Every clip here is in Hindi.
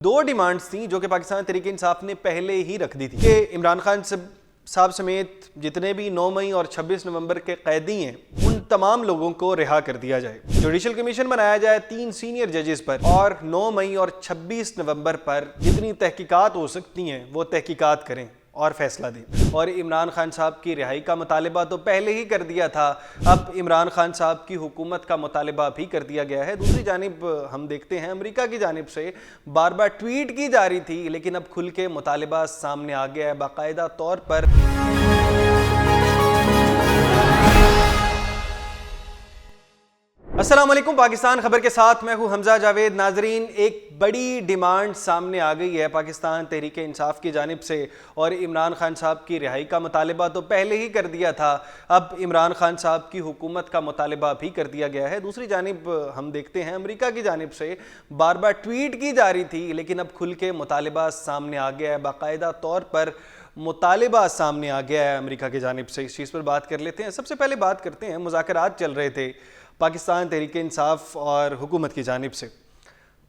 दो डिमांड्स थी जो कि पाकिस्तान तहरीक इंसाफ ने पहले ही रख दी थी कि इमरान खान साहब समेत जितने भी 9 मई और 26 नवंबर के कैदी हैं उन तमाम लोगों को रिहा कर दिया जाए। जुडिशल कमीशन बनाया जाए 3 सीनियर जजेस पर और 9 मई और 26 नवंबर पर जितनी तहकीकात हो सकती हैं वो तहकीकात करें और फैसला दें। और इमरान खान साहब की रिहाई का मुतालबा तो पहले ही कर दिया था, अब इमरान खान साहब की हुकूमत का मुतालबा भी कर दिया गया है। दूसरी जानिब हम देखते हैं अमेरिका की जानिब से बार बार ट्वीट की जा रही थी, लेकिन अब खुल के मुतालबा सामने आ गया है बाकायदा तौर पर। अस्सलाम वालेकुम, पाकिस्तान खबर के साथ मैं हूं हमजा जावेद। नाजरीन, एक बड़ी डिमांड सामने आ गई है पाकिस्तान तहरीक इंसाफ की जानिब से और इमरान खान साहब की रिहाई का मुतालबा तो पहले ही कर दिया था, अब इमरान खान साहब की हुकूमत का मुतालबा भी कर दिया गया है। दूसरी जानिब हम देखते हैं अमेरिका की जानिब से बार बार ट्वीट की जा रही थी, लेकिन अब खुल के मुतालबा सामने आ गया है, बाकायदा तौर पर मुतालबा सामने आ गया है अमेरिका की जानिब से। इस चीज़ पर बात कर लेते हैं। सबसे पहले बात करते हैं, मुज़ाकरात चल रहे थे पाकिस्तान तहरीक इंसाफ और हुकूमत की जानिब से,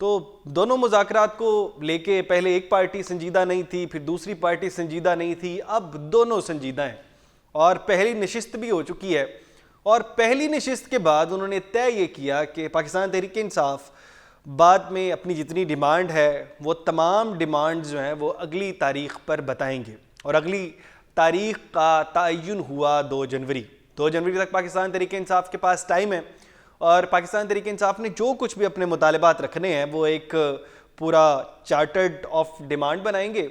तो दोनों मुज़ाकरात को लेके पहले एक पार्टी संजीदा नहीं थी, फिर दूसरी पार्टी संजीदा नहीं थी, अब दोनों संजीदा हैं और पहली नशिस्त भी हो चुकी है। और पहली नशिस्त के बाद उन्होंने तय ये किया कि पाकिस्तान तहरीक इंसाफ बाद में अपनी जितनी डिमांड है वो तमाम डिमांड जो हैं वो अगली तारीख पर बताएंगे। और अगली तारीख का तयन हुआ 2 जनवरी तक पाकिस्तान तहरीक इंसाफ के पास टाइम है और पाकिस्तान तहरीक इंसाफ ने जो कुछ भी अपने मुतालबात रखने हैं वो एक पूरा चार्टर्ड ऑफ डिमांड बनाएंगे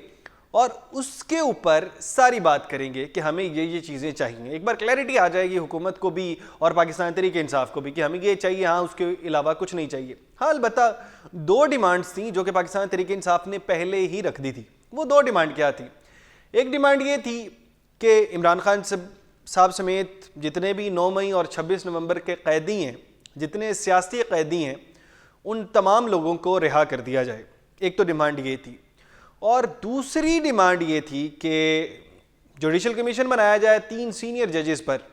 और उसके ऊपर सारी बात करेंगे कि हमें ये चीज़ें चाहिए। एक बार क्लैरिटी आ जाएगी हुकूमत को भी और पाकिस्तान तहरीक इंसाफ को भी कि हमें ये चाहिए, हाँ उसके अलावा कुछ नहीं चाहिए। हाँ, अलबत्ता 2 डिमांड्स थी जो कि पाकिस्तान तहरीक इंसाफ ने पहले ही रख दी थी। वो 2 डिमांड क्या थी? एक डिमांड ये थी कि इमरान खान साहब समेत जितने भी 9 मई और 26 नवंबर के कैदी हैं, जितने सियासी कैदी हैं, उन तमाम लोगों को रिहा कर दिया जाए। एक तो डिमांड ये थी और दूसरी डिमांड ये थी कि जुडिशल कमीशन बनाया जाए 3 सीनियर जजेस पर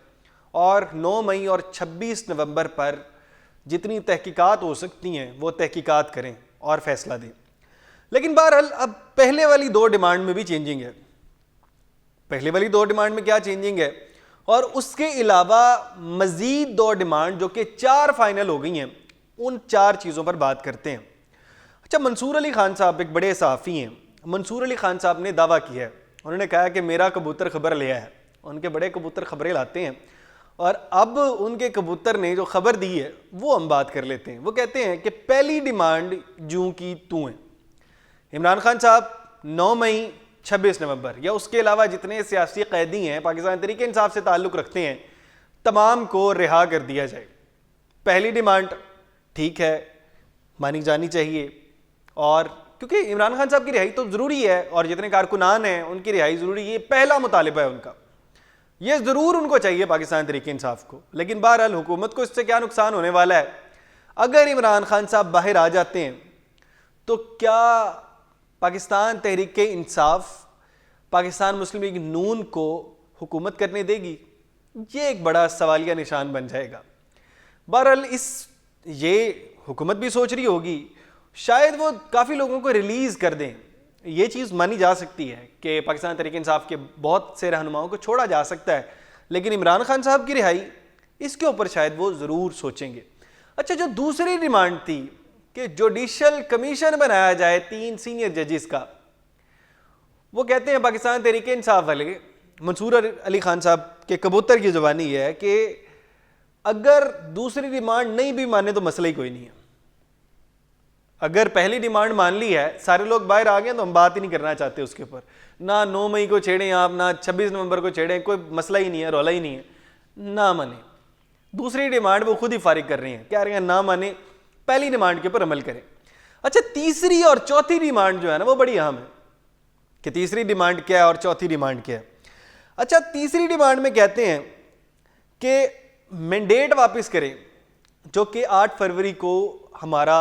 और 9 मई और 26 नवंबर पर जितनी तहकीकात हो सकती हैं वो तहकीकात करें और फैसला दें। लेकिन बहरहाल अब पहले वाली 2 डिमांड में भी चेंजिंग है। पहले वाली 2 डिमांड में क्या चेंजिंग है और उसके अलावा मज़ीद 2 डिमांड जो कि 4 फाइनल हो गई हैं, उन 4 चीज़ों पर बात करते हैं। अच्छा, मंसूर अली खान साहब एक बड़े सहाफ़ी हैं। मंसूर अली खान साहब ने दावा किया है, उन्होंने कहा कि मेरा कबूतर खबर ले आया है। उनके बड़े कबूतर खबरें लाते हैं और अब उनके कबूतर ने जो खबर दी है वो हम बात कर लेते हैं। वो कहते हैं कि पहली डिमांड जूं की तू है। इमरान खान साहब 9 मई 26 नवंबर या उसके अलावा जितने सियासी कैदी हैं पाकिस्तान तहरीक इंसाफ से ताल्लुक़ रखते हैं, तमाम को रिहा कर दिया जाए। पहली डिमांड ठीक है, मानी जानी चाहिए, और क्योंकि इमरान खान साहब की रिहाई तो ज़रूरी है और जितने कारकुनान हैं उनकी रिहाई ज़रूरी है, ये पहला मुतालिबा है उनका, ये ज़रूर उनको चाहिए पाकिस्तान तहरीक इंसाफ को। लेकिन बहरहाल हुकूमत को इससे क्या नुकसान होने वाला है? अगर इमरान खान साहब बाहर आ जाते हैं तो क्या पाकिस्तान तहरीक इंसाफ पाकिस्तान मुस्लिम लीग नून को हुकूमत करने देगी? ये एक बड़ा सवालिया निशान बन जाएगा। बहरहाल ये हुकूमत भी सोच रही होगी, शायद वो काफ़ी लोगों को रिलीज़ कर दें। ये चीज़ मानी जा सकती है कि पाकिस्तान तहरीक इंसाफ के बहुत से रहनुमाओं को छोड़ा जा सकता है, लेकिन इमरान खान साहब की रिहाई, इसके ऊपर शायद वो ज़रूर सोचेंगे। अच्छा, जो दूसरी डिमांड थी कि जुडिशल कमीशन बनाया जाए 3 सीनियर जजेस का, वो कहते हैं पाकिस्तान तहरीक इंसाफ वाले, मंसूर अली खान साहब के कबूतर की ज़ुबानी है कि अगर दूसरी डिमांड नहीं भी माने तो मसला ही कोई नहीं है। अगर पहली डिमांड मान ली है, सारे लोग बाहर आ गए, तो हम बात ही नहीं करना चाहते उसके ऊपर। ना 9 मई को छेड़ें आप, ना 26 नवंबर को छेड़ें, कोई मसला ही नहीं है, रौला ही नहीं है, ना माने। दूसरी डिमांड वो खुद ही फारिग कर रही हैं, क्या रही हैं, ना माने, पहली डिमांड के ऊपर अमल करें। अच्छा, तीसरी और चौथी डिमांड जो है ना वो बड़ी अहम है कि तीसरी डिमांड क्या है और चौथी डिमांड क्या है। अच्छा, तीसरी डिमांड में कहते हैं कि मैंडेट वापस करें जो कि 8 फरवरी को हमारा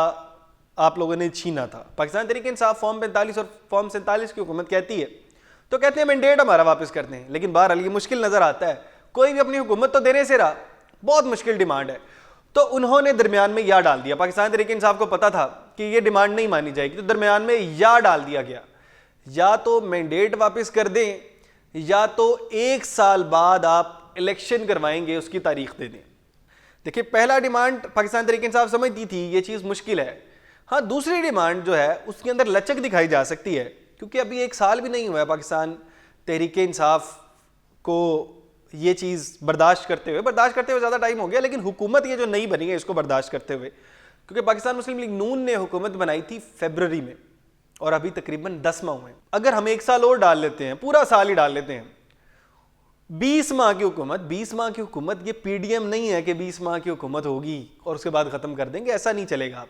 आप लोगों ने छीना था। पाकिस्तान तहरीक इंसाफ फॉर्म 45 और फॉर्म 47 की हुकूमत कहती है, तो कहते हैं मैंडेट हमारा वापस करते हैं। लेकिन बहरहाल ये मुश्किल नज़र आता है, कोई भी अपनी हुकूमत तो देने से रहा, बहुत मुश्किल डिमांड है। तो उन्होंने दरमियान में यह डाल दिया, पाकिस्तान तहरीक इंसाफ को पता था कि ये डिमांड नहीं मानी जाएगी, तो दरमियान में या डाल दिया गया, या तो मैंडेट वापस कर दें या तो 1 साल बाद आप इलेक्शन करवाएंगे उसकी तारीख दे दें। देखिए, पहला डिमांड पाकिस्तान तहरीक इंसाफ समझती थी ये चीज़ मुश्किल है। हाँ, दूसरी डिमांड जो है उसके अंदर लचक दिखाई जा सकती है, क्योंकि अभी 1 साल भी नहीं हुआ है पाकिस्तान तहरीक इंसाफ को ये चीज़ बर्दाश्त करते हुए ज़्यादा टाइम हो गया, लेकिन हुकूमत ये जो नई बनी है इसको बर्दाश्त करते हुए, क्योंकि पाकिस्तान मुस्लिम लीग नून ने हुकूमत बनाई थी फरवरी में और अभी तकरीबन 10 माह हुए हैं। अगर हम 1 साल और डाल लेते हैं, पूरा साल ही डाल लेते हैं, 20 माह की हुकूमत, 20 माह की हुकूमत, ये पीडीएम नहीं है कि 20 माह की हुकूमत होगी और उसके बाद ख़त्म कर देंगे, ऐसा नहीं चलेगा।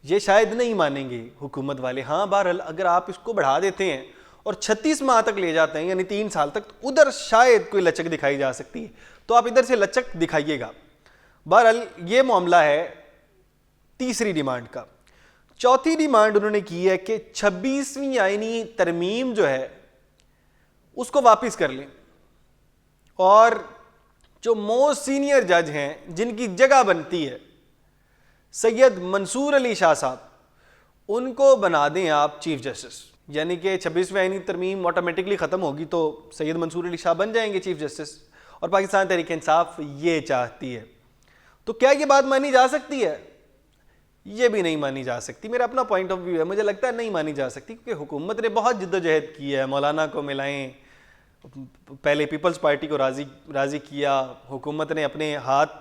ये शायद नहीं मानेंगे हुकूमत वाले। हाँ, बहरहाल अगर आप इसको बढ़ा देते हैं और 36 माह तक ले जाते हैं, यानी 3 साल तक, तो उधर शायद कोई लचक दिखाई जा सकती है, तो आप इधर से लचक दिखाइएगा। बहरहाल ये मामला है तीसरी डिमांड का। चौथी डिमांड उन्होंने की है कि 26वीं आईनी तरमीम जो है उसको वापस कर लें और जो मोस्ट सीनियर जज हैं जिनकी जगह बनती है सैयद मंसूर अली शाह साहब, उनको बना दें आप चीफ जस्टिस। यानी कि 26वीं आईनी तरमीम ऑटोमेटिकली ख़त्म होगी तो सैयद मंसूर अली शाह बन जाएंगे चीफ जस्टिस, और पाकिस्तान तहरीक इंसाफ ये चाहती है। तो क्या ये बात मानी जा सकती है? ये भी नहीं मानी जा सकती। मेरा अपना पॉइंट ऑफ व्यू है, मुझे लगता है नहीं मानी जा सकती, क्योंकि हुकूमत ने बहुत जिद्दोजहद की है। मौलाना को मिलाएं, पहले पीपल्स पार्टी को राज़ी किया, हुकूमत ने अपने हाथ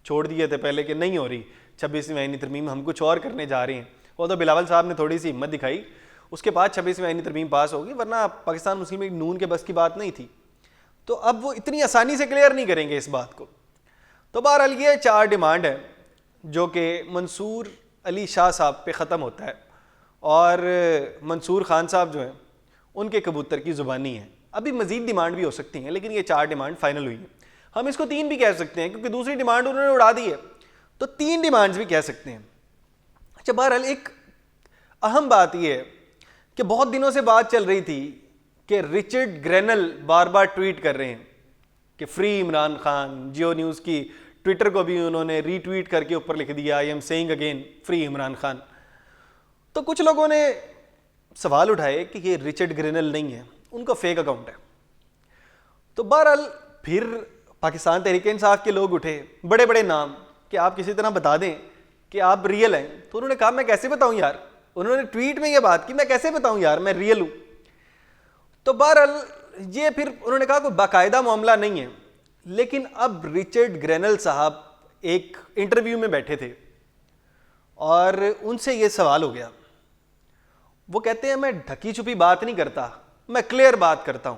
छोड़ दिए थे पहले कि नहीं हो रही 26वीं आईनी तरमीम, हम कुछ और करने जा रहे हैं। और तो बिलावल साहब ने थोड़ी सी हिम्मत दिखाई, उसके बाद 26वीं आईनी तरमीम पास होगी, वरना पाकिस्तान मुस्लिम लीग नून के बस की बात नहीं थी। तो अब वो इतनी आसानी से क्लियर नहीं करेंगे इस बात को। तो बहरहाल ये 4 डिमांड है जो कि मंसूर अली शाह साहब पे ख़त्म होता है, और मंसूर खान साहब जो हैं उनके कबूतर की ज़ुबानी है। अभी मज़ीद डिमांड भी हो सकती हैं, लेकिन ये 4 डिमांड फाइनल हुई है। हम इसको 3 भी कह सकते हैं, क्योंकि दूसरी डिमांड उन्होंने उड़ा दी है, तो 3 डिमांड्स भी कह सकते हैं। अच्छा, बहरहाल एक अहम बात यह है कि बहुत दिनों से बात चल रही थी कि रिचर्ड ग्रेनल बार बार ट्वीट कर रहे हैं कि फ्री इमरान खान। जियो न्यूज़ की ट्विटर को भी उन्होंने रीट्वीट करके ऊपर लिख दिया, I am saying again free Imran Khan. तो कुछ लोगों ने सवाल उठाए कि ये रिचर्ड ग्रेनल नहीं है, उनका फेक अकाउंट है। तो बहरहाल फिर पाकिस्तान तहरीक इंसाफ के लोग उठे, बड़े बड़े नाम, कि आप किसी तरह बता दें कि आप रियल हैं। तो उन्होंने कहा मैं कैसे बताऊं यार, उन्होंने ट्वीट में ये बात की, मैं कैसे बताऊं यार मैं रियल हूं। तो बहरहाल ये फिर उन्होंने कहा कोई बाकायदा मामला नहीं है। लेकिन अब रिचर्ड ग्रेनल साहब एक इंटरव्यू में बैठे थे और उनसे ये सवाल हो गया। वो कहते हैं मैं ढकी छुपी बात नहीं करता, मैं क्लियर बात करता हूं,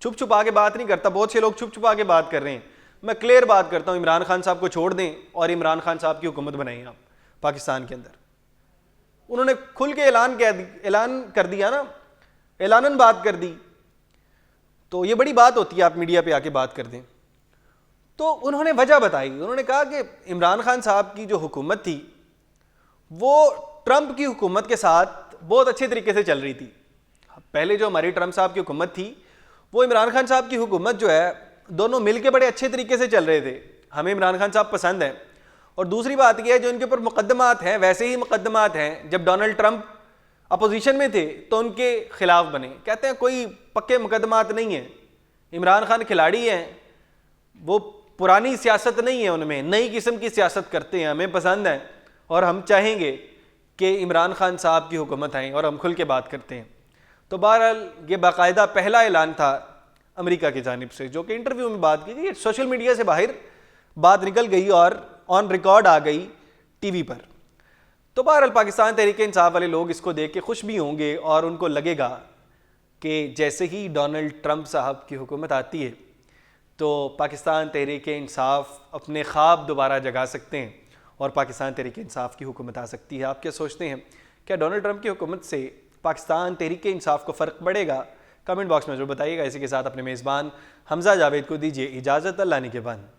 छुप छुपा के बात नहीं करता। बहुत से लोग छुप छुपा के बात कर रहे हैं, मैं क्लियर बात करता हूं। इमरान खान साहब को छोड़ दें और इमरान खान साहब की हुकूमत बनाएं आप पाकिस्तान के अंदर। उन्होंने खुल के ऐलान कर दिया ना, ऐलानन बात कर दी। तो ये बड़ी बात होती है, आप मीडिया पे आके बात कर दें। तो उन्होंने वजह बताई, उन्होंने कहा कि इमरान खान साहब की जो हुकूमत थी वो ट्रंप की हुकूमत के साथ बहुत अच्छे तरीके से चल रही थी। पहले जो हमारी ट्रंप साहब की हुकूमत थी, वो इमरान खान साहब की हुकूमत जो है, दोनों मिलके बड़े अच्छे तरीके से चल रहे थे। हमें इमरान खान साहब पसंद हैं। और दूसरी बात यह है, जो इनके ऊपर मुकदमात हैं वैसे ही मुकदमात हैं जब डोनाल्ड ट्रंप अपोजिशन में थे तो उनके खिलाफ बने। कहते हैं कोई पक्के मुकदमात नहीं है, इमरान खान खिलाड़ी हैं, वो पुरानी सियासत नहीं है, उनमें नई किस्म की सियासत करते हैं, हमें पसंद है और हम चाहेंगे कि इमरान खान साहब की हुकूमत आए और हम खुल के बात करते हैं। तो बहरहाल ये बाकायदा पहला ऐलान था अमेरिका की जानिब से, जो कि इंटरव्यू में बात की गई, सोशल मीडिया से बाहर बात निकल गई और ऑन रिकॉर्ड आ गई टीवी पर। तो बहरहाल पाकिस्तान तहरीक इंसाफ वाले लोग इसको देख के खुश भी होंगे और उनको लगेगा कि जैसे ही डोनाल्ड ट्रंप साहब की हुकूमत आती है तो पाकिस्तान तहरीक इंसाफ अपने ख्वाब दोबारा जगा सकते हैं और पाकिस्तान तहरीक इंसाफ की हुकूमत आ सकती है। आप क्या सोचते हैं, क्या डोनाल्ड ट्रंप की हुकूमत से पाकिस्तान तहरीक इंसाफ को फ़र्क पड़ेगा? कमेंट बॉक्स में जरूर बताइएगा। इसी के साथ अपने मेज़बान हमजा जावेद को दीजिए इजाज़त। अल्लाह निगहबान।